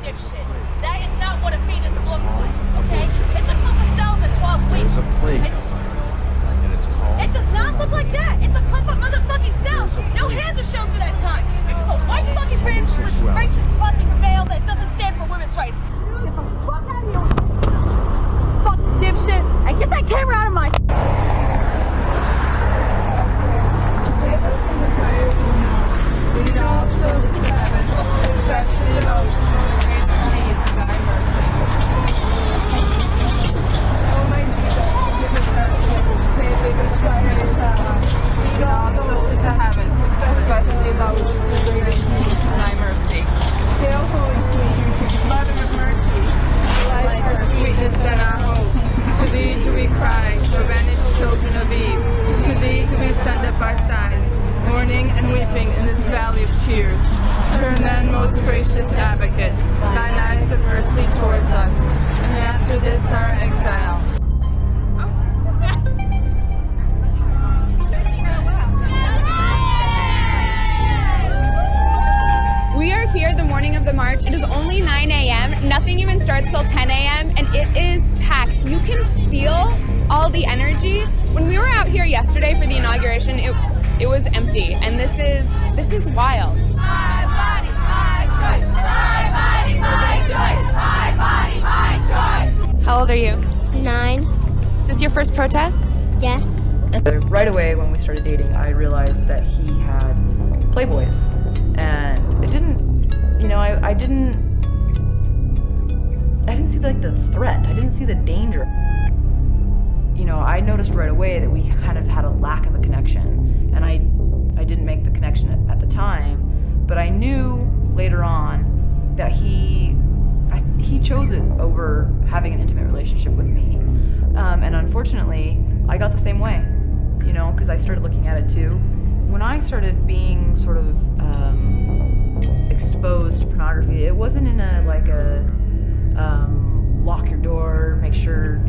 dipshit. That is not what a fetus looks like, okay? It's a clip of cells at 12 weeks. There's a plague, and it's called... It does not look like that. It's a clip of motherfucking cells. No hands are shown for that time. It's a white fucking racist fucking veil that doesn't stand for women's rights. Get the fuck out of here. Fucking dipshit. And get that camera out of my... Especially those who need thy mercy. Oh my Jesus, forgive us our sins, save us from lead all souls to heaven, especially those who greatest need thy mercy. Hail, Holy Queen, Mother of mercy, light, our sweetness and our hope. To thee do we cry, the banished children of Eve. To thee do we send up our sighs, mourning and weeping in this valley of tears. Turn then, most gracious advocate, thine eyes of mercy towards us, and after this our exile. We are here the morning of the march. It is only 9 a.m. Nothing even starts till 10 a.m. and it is packed. You can feel all the energy. When we were out here yesterday for the inauguration, it was empty, and this is wild. My body, my choice. My body, my choice. My body, my choice. How old are you? 9. Is this your first protest? Yes. Right away when we started dating, I realized that he had Playboys, and it didn't, I didn't see like the threat. I didn't see the danger. I noticed right away that we kind of had a lack of a connection, and I didn't make the connection at the time, but I knew later on that he chose it over having an intimate relationship with me, and unfortunately, I got the same way, because I started looking at it too. When I started being sort of exposed to pornography, it wasn't in a lock your door, make sure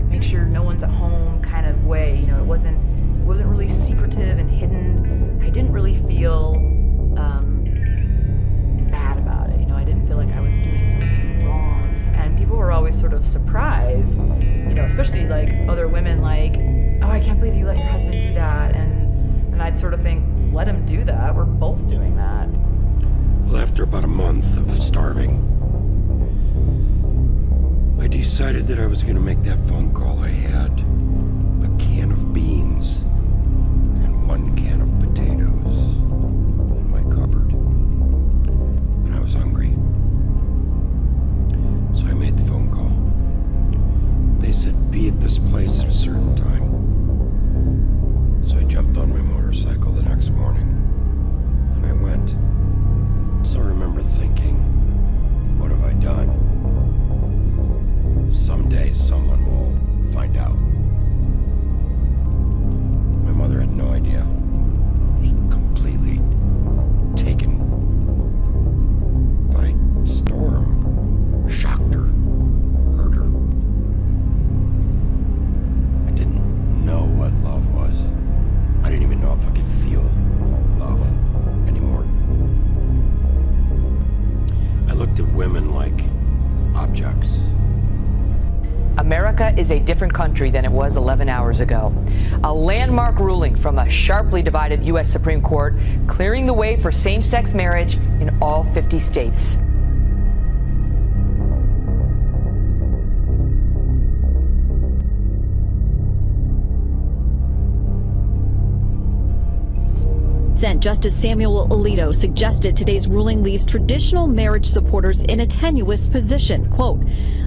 no one's at home kind of way. It wasn't really secretive and hidden. I didn't really feel bad about it. I didn't feel like I was doing something wrong. And people were always sort of surprised, especially like other women, like, oh, I can't believe you let your husband do that. And I'd sort of think, let him do that. We're both doing that. Well, after about a month of starving, I decided that I was going to make that phone call. I had a can of beans and 1 can of potatoes in my cupboard, and I was hungry. So I made the phone call. They said, be at this place at a certain time. So I jumped on my motorcycle the next morning, and I went. So I remember thinking, what have I done? Someday someone will find out. My mother had no idea. She was completely taken by storm. Shocked her. Hurt her. I didn't know what love was. I didn't even know if I could feel love anymore. I looked at women like objects. America is a different country than it was 11 hours ago. A landmark ruling from a sharply divided U.S. Supreme Court clearing the way for same-sex marriage in all 50 states. Justice Samuel Alito suggested today's ruling leaves traditional marriage supporters in a tenuous position. Quote,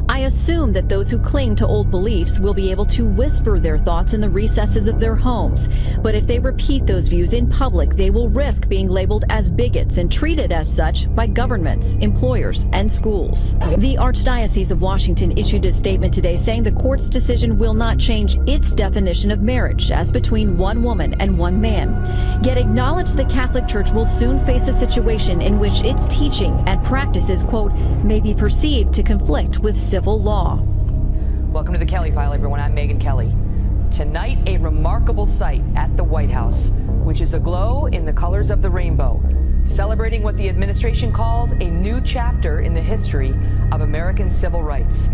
I assume that those who cling to old beliefs will be able to whisper their thoughts in the recesses of their homes. But if they repeat those views in public, they will risk being labeled as bigots and treated as such by governments, employers, and schools. The Archdiocese of Washington issued a statement today saying the court's decision will not change its definition of marriage as between one woman and one man. Yet acknowledged the Catholic Church will soon face a situation in which its teaching and practices, quote, may be perceived to conflict with civil law. Welcome to the Kelly File, everyone. I'm Megyn Kelly. Tonight, a remarkable sight at the White House, which is aglow in the colors of the rainbow, celebrating what the administration calls a new chapter in the history of American civil rights.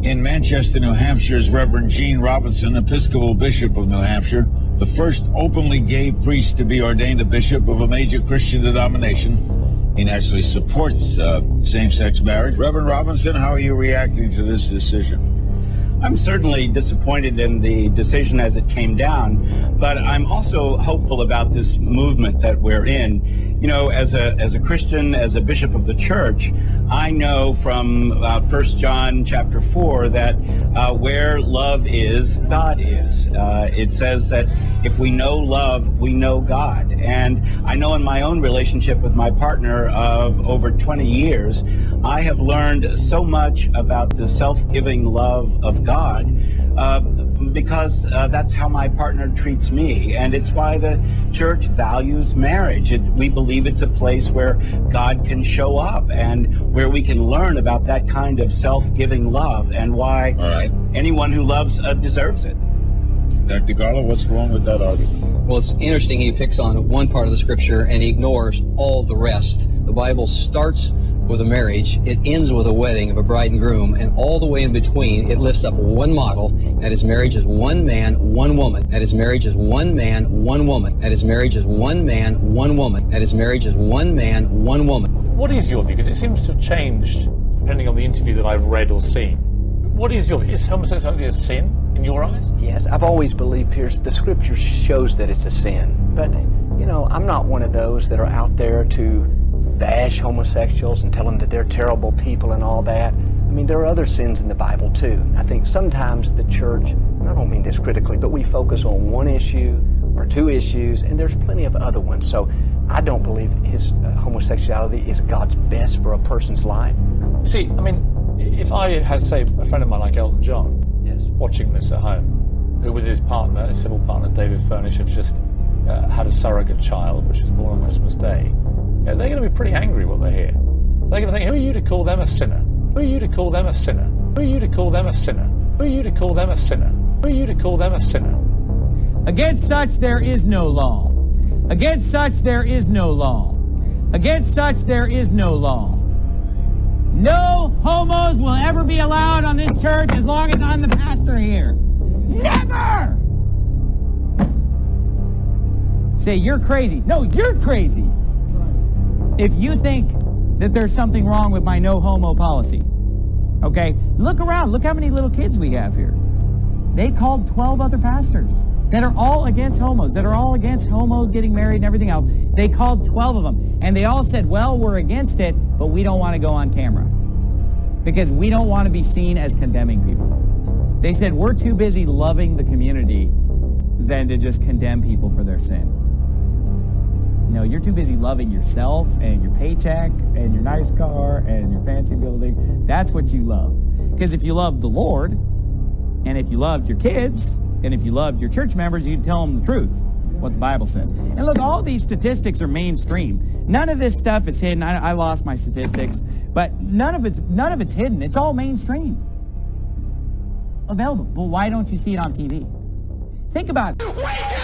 In Manchester, New Hampshire, is Reverend Gene Robinson, Episcopal Bishop of New Hampshire, the first openly gay priest to be ordained a bishop of a major Christian denomination. He naturally supports same-sex marriage. Reverend Robinson, how are you reacting to this decision? I'm certainly disappointed in the decision as it came down, but I'm also hopeful about this movement that we're in. You know, as a Christian, as a bishop of the church, I know from 1 John chapter 4 that where love is, God is. It says that if we know love, we know God. And I know in my own relationship with my partner of over 20 years, I have learned so much about the self-giving love of God because that's how my partner treats me. And it's why the church values marriage. We believe it's a place where God can show up and where we can learn about that kind of self-giving love and why anyone who loves deserves it. Dr. Garlow, what's wrong with that argument? Well, it's interesting he picks on one part of the scripture and he ignores all the rest. The Bible starts with a marriage, it ends with a wedding of a bride and groom, and all the way in between it lifts up one model, that is marriage is one man, one woman. That is marriage is one man, one woman. That is marriage is one man, one woman. That is marriage is one man, one woman. What is your view? Because it seems to have changed depending on the interview that I've read or seen. What is your view? Is homosexuality a sin in your eyes? Yes, I've always believed, Pierce, the scripture shows that it's a sin. But, you know, I'm not one of those that are out there to bash homosexuals and tell them that they're terrible people and all that. I mean, there are other sins in the Bible too. I think sometimes the church, and I don't mean this critically, but we focus on one issue or two issues, and there's plenty of other ones. So I don't believe his homosexuality is God's best for a person's life. You see, I mean, if I had, say, a friend of mine like Elton John, watching this at home, who with his partner, his civil partner, David Furnish, have just had a surrogate child, which was born on Christmas Day, they're going to be pretty angry what they hear. They're going to think, who are you to call them a sinner? Who are you to call them a sinner? Who are you to call them a sinner? Who are you to call them a sinner? Who are you to call them a sinner? Against such there is no law. Against such there is no law. Against such there is no law. No homos will ever be allowed on this church as long as I'm the pastor here. Never! Say, you're crazy. No, you're crazy. If you think that there's something wrong with my no homo policy, okay, look around. Look how many little kids we have here. They called 12 other pastors that are all against homos, that are all against homos getting married and everything else. They called 12 of them, and they all said, well, we're against it, but we don't want to go on camera because we don't want to be seen as condemning people. They said, we're too busy loving the community than to just condemn people for their sin. No, you're too busy loving yourself and your paycheck and your nice car and your fancy building. That's what you love. Because if you loved the Lord, and if you loved your kids, and if you loved your church members, you'd tell them the truth, what the Bible says. And look, all these statistics are mainstream. None of this stuff is hidden. I lost my statistics, but none of it's hidden. It's all mainstream. Available. Well, why don't you see it on TV? Think about it.